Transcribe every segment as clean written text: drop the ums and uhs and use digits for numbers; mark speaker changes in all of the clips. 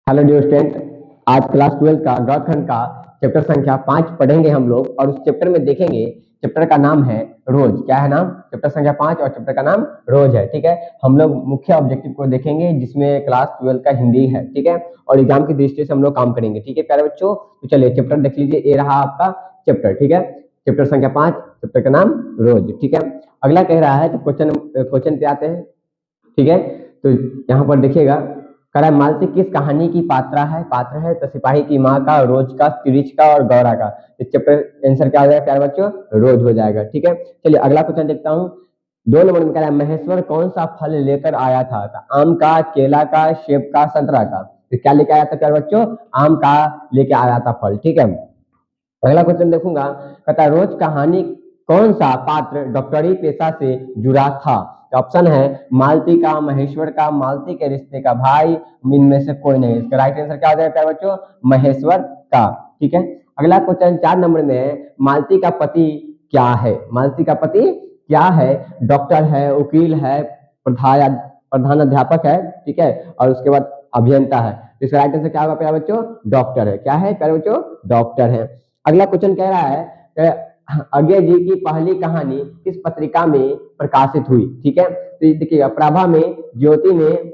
Speaker 1: Hello dear student, आज class 12 का गौड़ खंड का चैप्टर संख्या 5 पढ़ेंगे हम लोग और उस चैप्टर में देखेंगे। चैप्टर का नाम है रोज। क्या है नाम? चैप्टर संख्या 5 और चैप्टर का नाम रोज है। ठीक है, हम लोग मुख्य ऑब्जेक्टिव को देखेंगे जिसमें क्लास 12 का हिंदी है। ठीक है, और एग्जाम की दृष्टि से हम लोग काम करेंगे। ठीक है प्यारे बच्चों, तो चलिए चैप्टर देख लीजिए। ये रहा आपका चैप्टर। ठीक है, चैप्टर संख्या 5, चैप्टर का नाम रोज। ठीक है, अगला कह रहा है तो क्वेश्चन पे आते हैं। ठीक है, तो यहाँ पर देखिएगा, कह रहा है मालती किस कहानी की पात्र है तो सिपाही की माँ का, रोज का, तिरिच का और गौरा का। इस चैप्टर आंसर क्या हो जाएगा प्यारे बच्चों? रोज हो जाएगा। ठीक है, चलिए अगला क्वेश्चन देखता हूँ। 2 नंबर में कह रहा है महेश्वर कौन सा फल लेकर आया था? तो आम का, केला का, सेब का, संतरा का। तो क्या लेके आया था प्यारे बच्चों? आम का लेके आया था फल। ठीक है, अगला क्वेश्चन देखूंगा। कहता है रोज कहानी कौन सा पात्र डॉक्टरी पेशा से जुड़ा था? तो ऑप्शन है मालती का, महेश्वर का, मालती के रिश्ते का भाई, इनमें से कोई नहीं। इसका राइट आंसर क्या हो जाएगा बच्चों? महेश्वर का। ठीक है, अगला क्वेश्चन 4 नंबर में है मालती का पति क्या है? मालती का पति क्या है? डॉक्टर है, वकील है, प्रधान अध्यापक है। ठीक है, और उसके बाद अभियंता है। इसका राइट आंसर क्या होगा प्यारे बच्चों? डॉक्टर है। क्या है प्यारे बच्चों? डॉक्टर है। अगला क्वेश्चन कह रहा है अज्ञे जी की पहली कहानी किस पत्रिका में प्रकाशित हुई? ठीक है, तो देखिएगा, प्रभा में, ज्योति में,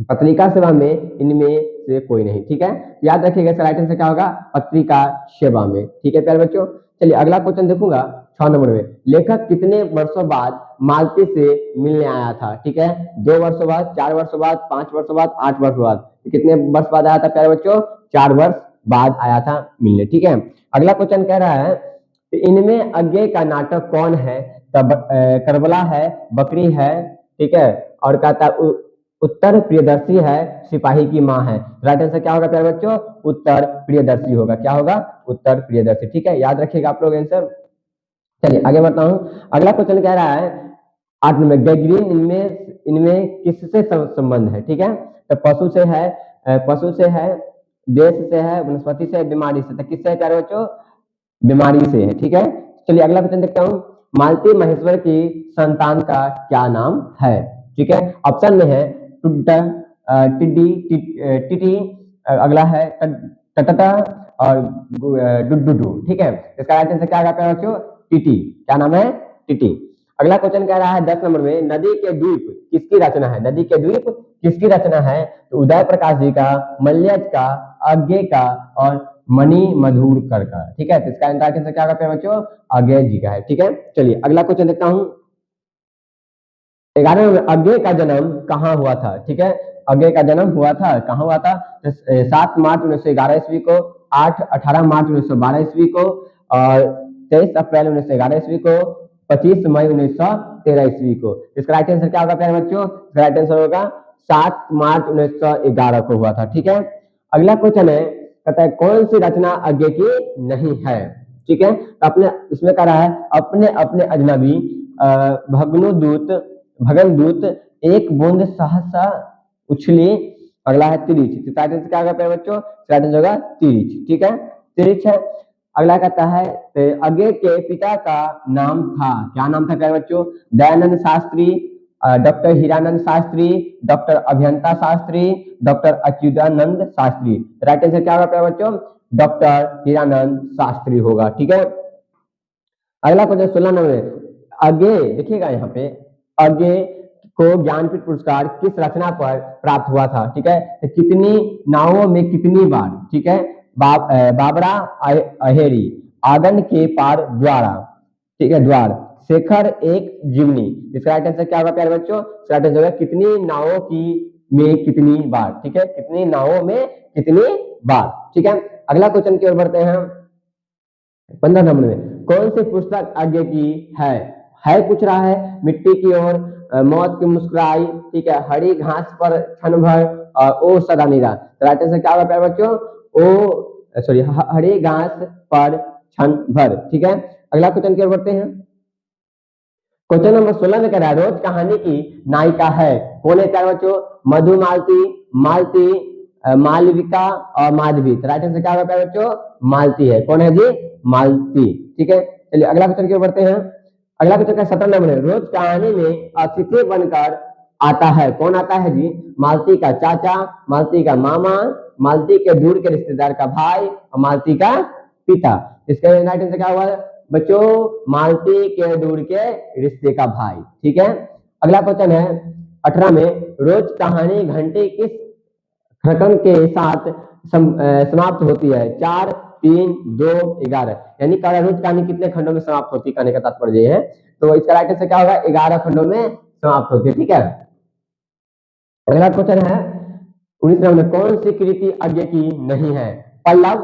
Speaker 1: पत्रिका सेवा में, इनमें से कोई नहीं। ठीक है, याद रखिएगा इसका राइट आंसर क्या होगा? पत्रिका सेवा में। ठीक है प्यारे बच्चों, चलिए अगला क्वेश्चन देखूंगा 6 नंबर में। लेखक कितने वर्षों बाद मालती से मिलने आया था? ठीक है, 2 वर्षों बाद, 4 वर्षों बाद, 5 वर्षों बाद, 8 वर्षों बाद। कितने वर्ष बाद आया था प्यारे बच्चों? 4 वर्ष बाद आया था मिलने। ठीक है, अगला क्वेश्चन कह रहा है इनमें अज्ञे का नाटक कौन है? तब करबला है, बकरी है, ठीक है, और कहता उत्तर प्रियदर्शी है, सिपाही की माँ है। राइट आंसर क्या होगा प्यारे बच्चों? उत्तर प्रियदर्शी होगा। क्या होगा? उत्तर प्रियदर्शी। ठीक है, याद रखिएगा आप लोग आंसर। चलिए आगे बढ़ता हूँ। अगला क्वेश्चन कह रहा है 8 नंबर गैग्रीन इनमें इनमें किससे संबंध है? ठीक है, तो पशु से है, देश से है, वनस्पति से, बीमारी से। तो किससे है प्यारे बच्चों? बीमारी से है। ठीक है, चलिए अगला क्वेश्चन देखता हूँ। मालती महेश्वर की संतान का क्या नाम है? ठीक है, ऑप्शन में है टुड्डा, टिड्डी, टिटी, अगला है टटटा और डुडुडू। ठीक है, इसका राइट आंसर क्या होगा प्यारे बच्चों? टिटी। क्या नाम है? टिटी। अगला क्वेश्चन कह रहा है 10 नंबर में नदी के द्वीप किसकी रचना है? नदी के द्वीप किसकी रचना है? तो उदय प्रकाश जी का, मल्यज का, अज्ञे का और मणि मधुरकर का। ठीक है, तो इसका राइट आंसर क्या होगा प्यारे बच्चों? अज्ञे जी का है। ठीक है, चलिए अगला क्वेश्चन देखता हूँ। 11 में अज्ञे का जन्म कहाँ हुआ था? ठीक है, अज्ञे का जन्म हुआ था, कहाँ हुआ था? तो 7 मार्च 1911 ईस्वी को, 18 मार्च 1912 ईस्वी को, और 23 अप्रैल 1911 ईस्वी को, 25 मई 1913 ईस्वी को। इसका राइट आंसर क्या होगा प्यारे बच्चों? राइट आंसर होगा 7 मार्च 1911 को हुआ था। ठीक है, अगला क्वेश्चन है, कहता है कौन सी रचना अज्ञे की नहीं है? ठीक है, तो अपने इसमें कह रहा है अपने अपने अजनबी, भगन दूत, एक बूंद सहसा उछली, अगला है तिरिच। तो राइट आंसर क्या होगा प्यारे बच्चों? राइट आंसर होगा तिरिच। ठीक है, तिरिच है। अगला कहता है अज्ञे के पिता का नाम था, क्या नाम था प्यारे बच्चों? Dayanand Shastri, doctor Hiranand Shastri, doctor Abhiyanta Shastri, doctor Achyutanand Shastri. Right answer क्या होगा प्यारे बच्चों? डॉक्टर हीरानंद शास्त्री होगा। ठीक है, अगला क्वेश्चन 16 नंबर। अज्ञे, देखिएगा यहाँ पे, अज्ञे को ज्ञानपीठ पुरस्कार किस रचना पर प्राप्त हुआ था? ठीक है, तो कितनी नावों में कितनी बार? ठीक है, बाबरा अहेरी, आंगन के पार द्वारा, ठीक है, द्वार, शेखर एक जीवनी। इसका राइट आंसर क्या होगा प्यारे बच्चों? राइट आंसर होगा कितनी नावों की में कितनी बार। ठीक है, कितनी नावों में कितनी बार। ठीक है, अगला क्वेश्चन की ओर बढ़ते हैं। 15 नंबर में कौन सी पुस्तक अज्ञे की है पूछ रहा है। मिट्टी की ओर, मौत की मुस्कुराई, ठीक है, हरी घास पर क्षण भर, और ओ सदा निरा। राइट आंसर क्या होगा प्यारे बच्चों? हरी घास पर क्षण भर। ठीक है, अगला क्वेश्चन की ओर बढ़ते हैं। क्वेश्चन नंबर 16 में कह रहा है रोज कहानी की नायिका है, कौन है प्यारे बच्चों? मधुमालती, मालती, मालविका और माधवी। राइट आंसर क्या होगा प्यारे बच्चों? मालती है। कौन है जी? मालती। ठीक है, चलिए अगला क्वेश्चन की ओर बढ़ते हैं। अगला क्वेश्चन का 17 नंबर है रोज कहानी में अतिथि बनकर आता है। कौन आता है जी? मालती का चाचा, मालती का मामा, मालती के दूर के रिश्तेदार का भाई और मालती का पिता। इसका राइट आंसर क्या हुआ बच्चों? मालती के दूर के रिश्ते का भाई। ठीक है, अगला क्वेश्चन है 18 में, रोज कहानी घंटे किस रकम के साथ समाप्त होती है? 4, 3, 2, 11। यानी रोज कहानी कितने खंडों में समाप्त होती है, कहने का तात्पर्य ये है। तो इसका राइट आंसर क्या होगा? 11 खंडों में समाप्त होती है। ठीक है, अगला क्वेश्चन है 19 नंबर में, कौन सी कृति अज्ञ की नहीं है? पल्लव,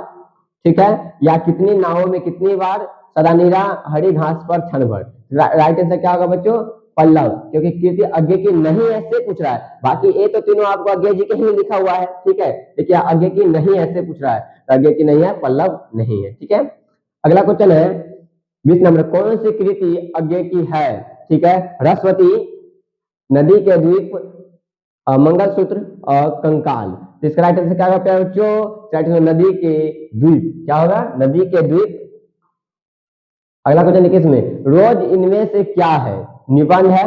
Speaker 1: ठीक है, या कितनी नावों में कितनी बार, सदानीरा, हरी घास पर क्षण भर। राइट आंसर क्या होगा बच्चों? पल्लव, क्योंकि कृति अज्ञ की नहीं ऐसे पूछ रहा है। बाकी ए तो तीनों आपको अज्ञ जी के ही लिखा हुआ है। ठीक है, देखिए अज्ञ की नहीं ऐसे पूछ रहा है, तो अज्ञ की नहीं है, पल्लव नहीं है। ठीक है, अगला क्वेश्चन है 20 नंबर, कौन सी कृति अज्ञ की है? ठीक है, रसवती, नदी के द्वीप, मंगलसूत्र और कंकाल। तो इसका राइट आंसर क्या होगा बच्चों? नदी के द्वीप। क्या होगा? नदी के द्वीप। अगला क्वेश्चन देखिए इसमें, रोज इनमें से क्या है? निबंध है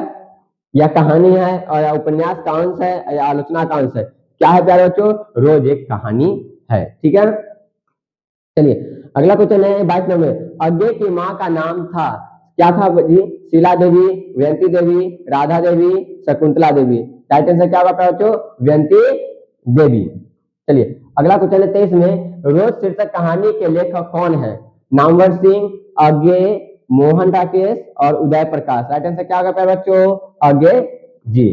Speaker 1: या कहानी है और या उपन्यास का अंश है या आलोचना का अंश है? क्या है प्यारे बच्चों? रोज एक कहानी है। ठीक है, चलिए अगला क्वेश्चन है 22 नंबर, अज्ञे की माँ का नाम था, क्या था जी? शीला देवी, व्यंती देवी, राधा देवी, शकुंतला देवी। राइट आंसर क्या होगा बच्चों? व्यंती देवी। चलिए अगला क्वेश्चन है 23 में, रोज शीर्षक कहानी के लेखक कौन है? नामवर सिंह, अज्ञे, मोहन राकेश और उदय प्रकाश। राइट आंसर क्या होगा बच्चों? अज्ञे जी।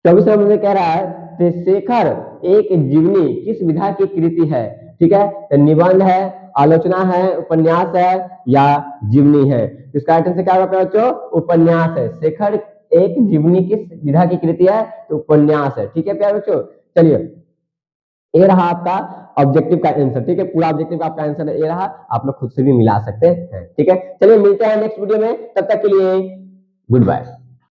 Speaker 1: 24 नंबर में कह रहा है शेखर एक जीवनी किस विधा की कृति है? ठीक है, तो निबंध है, आलोचना है, उपन्यास है या जीवनी है? इसका राइट आंसर क्या होगा बच्चों? उपन्यास है। शेखर एक जीवनी किस विधा की कृति है? तो उपन्यास है। ठीक है प्यारे बच्चों, चलिए ये रहा आपका ऑब्जेक्टिव का आंसर। ठीक है, पूरा ऑब्जेक्टिव का आपका आंसर ये रहा, आप लोग खुद से भी मिला सकते हैं। ठीक है, चलिए मिलते हैं नेक्स्ट वीडियो में, तब तक के लिए गुड बाय।